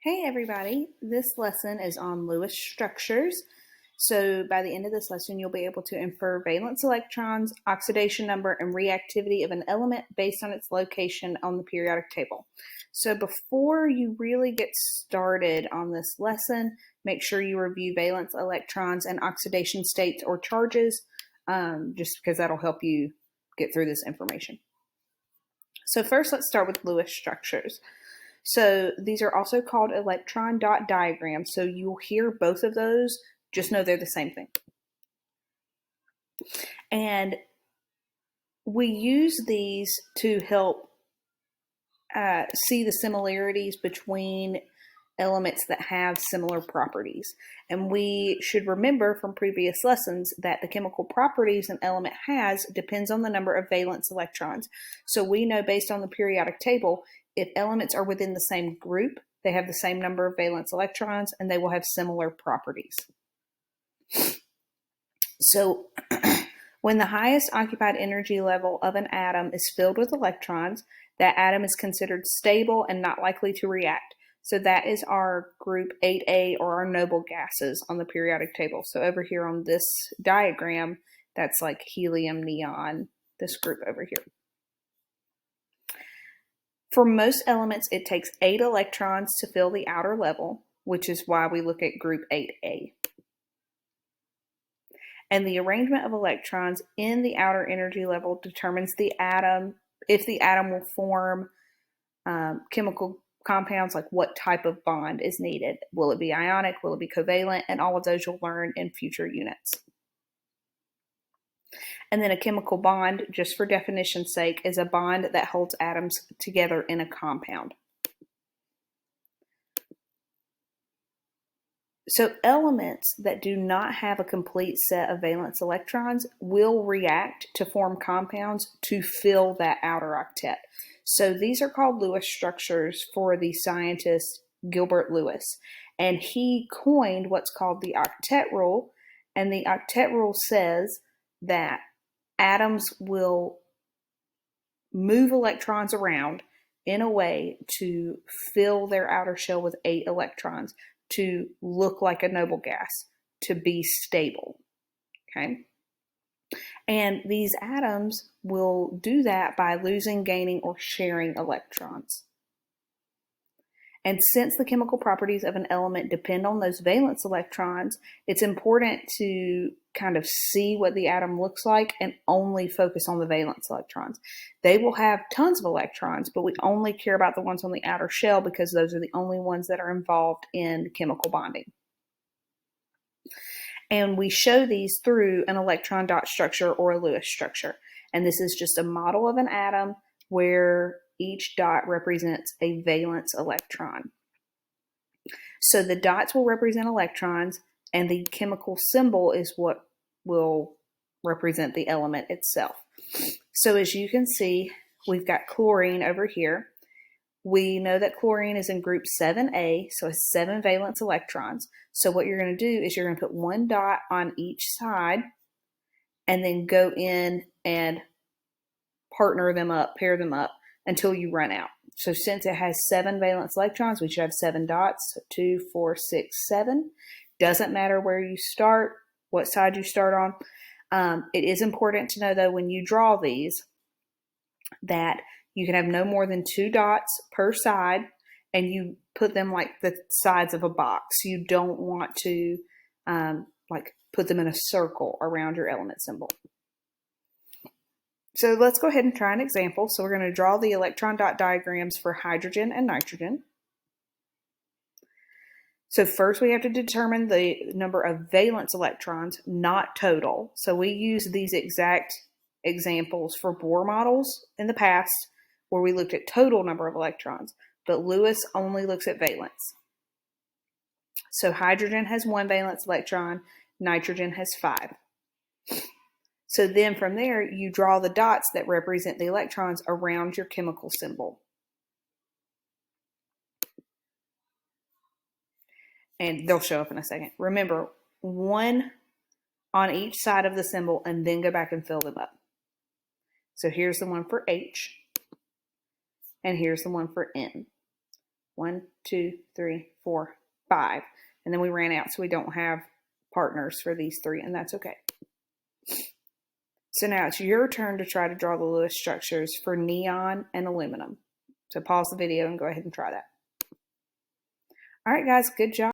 Hey everybody, this lesson is on Lewis structures. So by the end of this lesson, you'll be able to infer valence electrons, oxidation number, and reactivity of an element based on its location on the periodic table. So before you really get started on this lesson, make sure you review valence electrons and oxidation states or charges, just because that'll help you get through this information. So first, let's start with Lewis structures. So these are also called electron dot diagrams. So you'll hear both of those, just know they're the same thing. And we use these to help see the similarities between elements that have similar properties. And we should remember from previous lessons that the chemical properties an element has depends on the number of valence electrons. So we know based on the periodic table, if elements are within the same group, they have the same number of valence electrons and they will have similar properties. So when the highest occupied energy level of an atom is filled with electrons, that atom is considered stable and not likely to react. So that is our group 8A, or our noble gases on the periodic table. So over here on this diagram, that's like helium, neon, this group over here. For most elements, it takes 8 electrons to fill the outer level, which is why we look at group 8A. And the arrangement of electrons in the outer energy level determines the atom, if the atom will form chemical compounds, like what type of bond is needed. Will it be ionic? Will it be covalent? And all of those you'll learn in future units. And then a chemical bond, just for definition's sake, is a bond that holds atoms together in a compound. So elements that do not have a complete set of valence electrons will react to form compounds to fill that outer octet. So these are called Lewis structures for the scientist Gilbert Lewis. And he coined what's called the octet rule. And the octet rule says that atoms will move electrons around in a way to fill their outer shell with 8 electrons to look like a noble gas, to be stable, okay? And these atoms will do that by losing, gaining, or sharing electrons. And since the chemical properties of an element depend on those valence electrons, it's important to kind of see what the atom looks like and only focus on the valence electrons. They will have tons of electrons, but we only care about the ones on the outer shell because those are the only ones that are involved in chemical bonding. And we show these through an electron dot structure or a Lewis structure. And this is just a model of an atom where each dot represents a valence electron. So the dots will represent electrons, and the chemical symbol is what will represent the element itself. So as you can see, we've got chlorine over here. We know that chlorine is in group 7A, so it's 7 valence electrons. So what you're going to do is you're going to put 1 dot on each side and then go in and partner them up, pair them up until you run out. So since it has 7 valence electrons, we should have 7 dots. So 2, 4, 6, 7. Doesn't matter where you start, what side you start on. It is important to know, though, when you draw these, that you can have no more than 2 dots per side, and you put them like the sides of a box. You don't want to like put them in a circle around your element symbol. So let's go ahead and try an example. So we're going to draw the electron dot diagrams for hydrogen and nitrogen. So first we have to determine the number of valence electrons, not total. So we use these exact examples for Bohr models in the past where we looked at total number of electrons, but Lewis only looks at valence. So hydrogen has 1 valence electron, nitrogen has 5. So then from there, you draw the dots that represent the electrons around your chemical symbol. And they'll show up in a second. Remember, 1 on each side of the symbol and then go back and fill them up. So here's the one for H, and here's the one for N. 1, 2, 3, 4, 5. And then we ran out, so we don't have partners for these 3, and that's okay. So now it's your turn to try to draw the Lewis structures for neon and aluminum. So pause the video and go ahead and try that. All right, guys, good job.